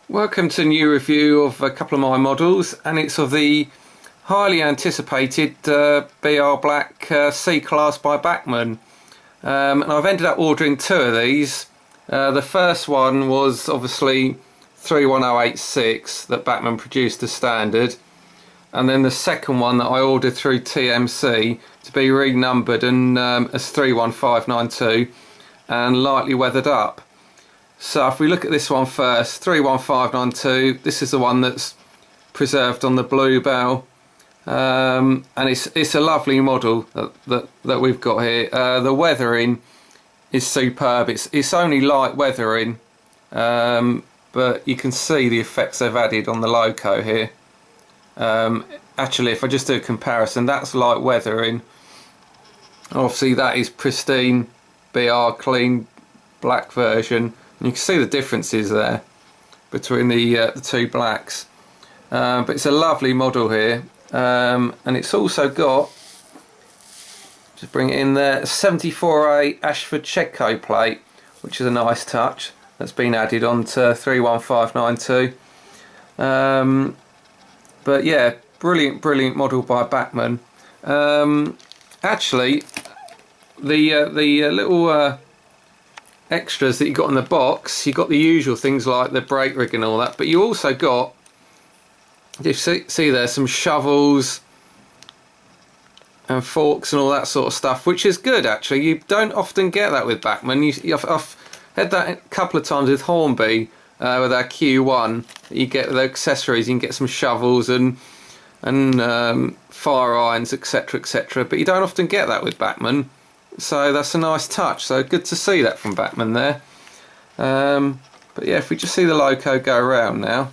Welcome to a new review of a couple of my models, and it's of the highly anticipated BR Black C class by Bachmann. And I've ended up ordering two of these. The first one was obviously 31086 that Bachmann produced as standard, and then the second one that I ordered through TMC to be renumbered and as 31592 and lightly weathered up. So if we look at this one first, 31592, this is the one that's preserved on the bluebell, and it's a lovely model that we've got here. The weathering is superb. It's only light weathering, but you can see the effects they've added on the loco here. Actually, if I just do a comparison, that's light weathering. Obviously that is pristine BR clean black version. You can see the differences there between the two blacks, but it's a lovely model here, and it's also got, just bring it in there, a 74A Ashford Chedco plate, which is a nice touch that's been added on to 31592. But yeah, brilliant model by Bachmann. Actually, the little extras that you got in the box, you got the usual things like the brake rig and all that, but you also got, you see there, some shovels and forks and all that sort of stuff, which is good actually. You don't often get that with Bachmann. I've had that a couple of times with Hornby with our Q1. You get the accessories, you can get some shovels and fire irons, etc, but you don't often get that with Bachmann. So that's a nice touch, so good to see that from Bachmann there. But yeah, if we just see the loco go around now,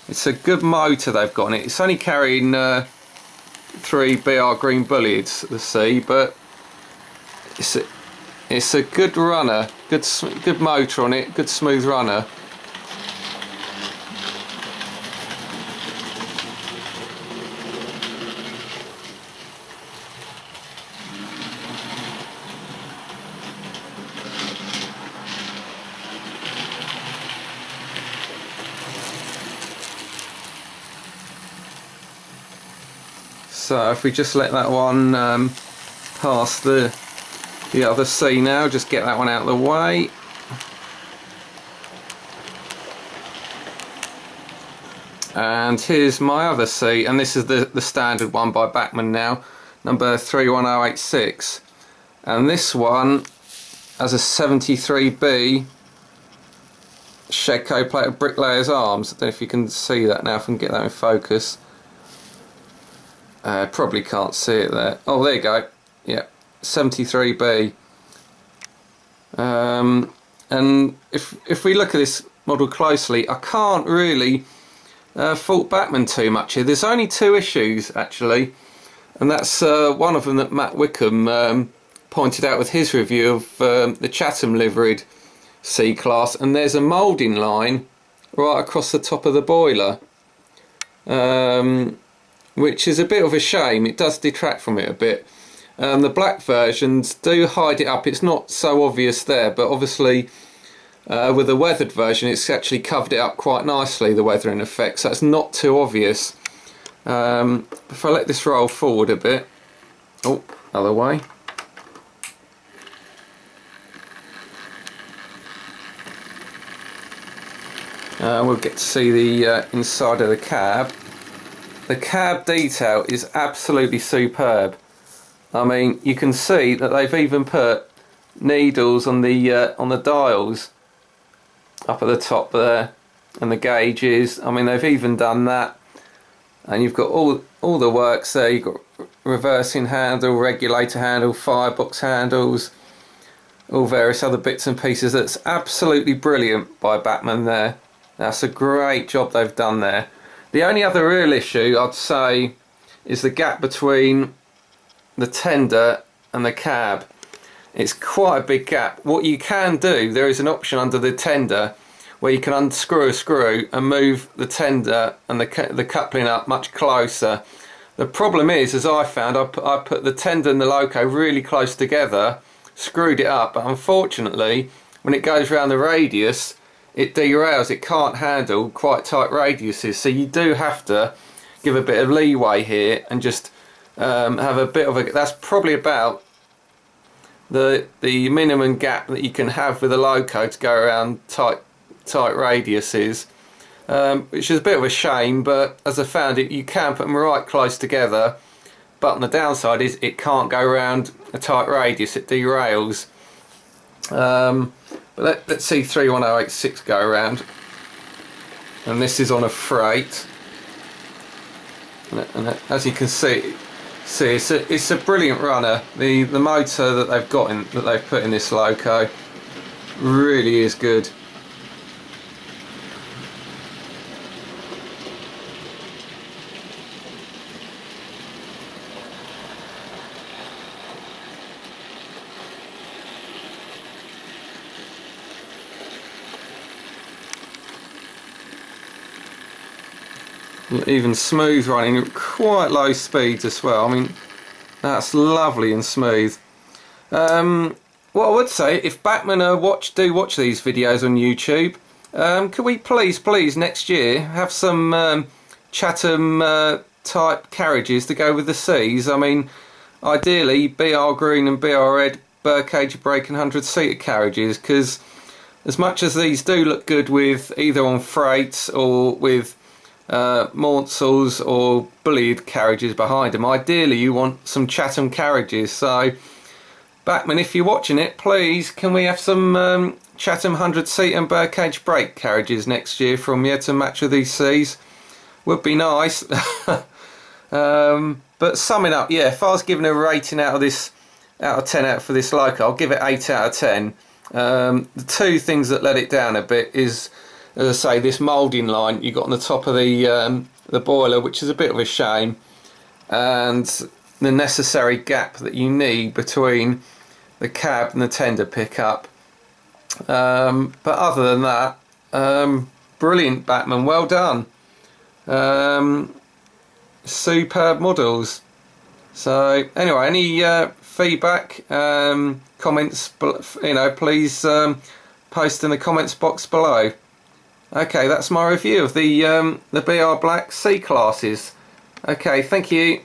it's a good motor they've got in it. It's only carrying 3 BR green bullies, the C, but it's a good runner, good motor on it, good smooth runner. So if we just let that one pass the other C now, just get that one out of the way. And here's my other C, and this is the standard one by Bachmann now, number 31086. And this one has a 73B Chedco plate of bricklayer's arms. I don't know if you can see that now, if I can get that in focus. Probably can't see it there. Oh, there you go. Yeah, 73B. And if we look at this model closely, I can't really fault Bachmann too much here. There's only two issues actually, and that's one of them that Matt Wickham pointed out with his review of the Chatham liveried C class, and there's a moulding line right across the top of the boiler. Which is a bit of a shame. It does detract from it a bit. The black versions do hide it up. It's not so obvious there, but obviously with the weathered version it's actually covered it up quite nicely, the weathering effect, so it's not too obvious. If I let this roll forward a bit, oh, other way. We'll get to see the inside of the cab. The cab detail is absolutely superb. I mean, you can see that they've even put needles on the dials up at the top there, and the gauges. I mean, they've even done that. And you've got all the works there. You've got reversing handle, regulator handle, firebox handles, all various other bits and pieces. That's absolutely brilliant by Bachmann there. That's a great job they've done there. The only other real issue I'd say is the gap between the tender and the cab. It's quite a big gap. What you can do, there is an option under the tender where you can unscrew a screw and move the tender and the coupling up much closer. The problem is, as I found, I put the tender and the loco really close together, screwed it up, but unfortunately when it goes around the radius it derails. It can't handle quite tight radiuses, so you do have to give a bit of leeway here and just have a bit of a, that's probably about the minimum gap that you can have with a loco to go around tight radiuses, which is a bit of a shame, but as I found it, you can put them right close together, but on the downside is it can't go around a tight radius, it derails. But let's see 31086 go around, and this is on a freight, and as you can see it's a brilliant runner. The motor that they've got in, that they've put in this loco, really is good. Even smooth running at quite low speeds as well. I mean, that's lovely and smooth. What I would say, if Bachmann do watch these videos on YouTube, could we please next year have some Chatham type carriages to go with the Cs? I mean, ideally BR green and BR red birdcage brake and 100-seater carriages, because as much as these do look good with either on freights or with Maunsell's or bullied carriages behind them, ideally you want some Chatham carriages. So Bachmann, if you're watching it, please can we have some Chatham 100-seat and birdcage brake carriages next year from you to match with these Cs? Would be nice. But summing up, yeah, if I was giving a rating out of 10 for this loco, I'll give it 8 out of 10. The two things that let it down a bit is, as I say, this moulding line you got on the top of the boiler, which is a bit of a shame, and the necessary gap that you need between the cab and the tender pickup. But other than that, brilliant Bachmann, well done. Superb models. So anyway, any feedback, comments, please post in the comments box below. Okay, that's my review of the BR Black C classes. Okay, thank you.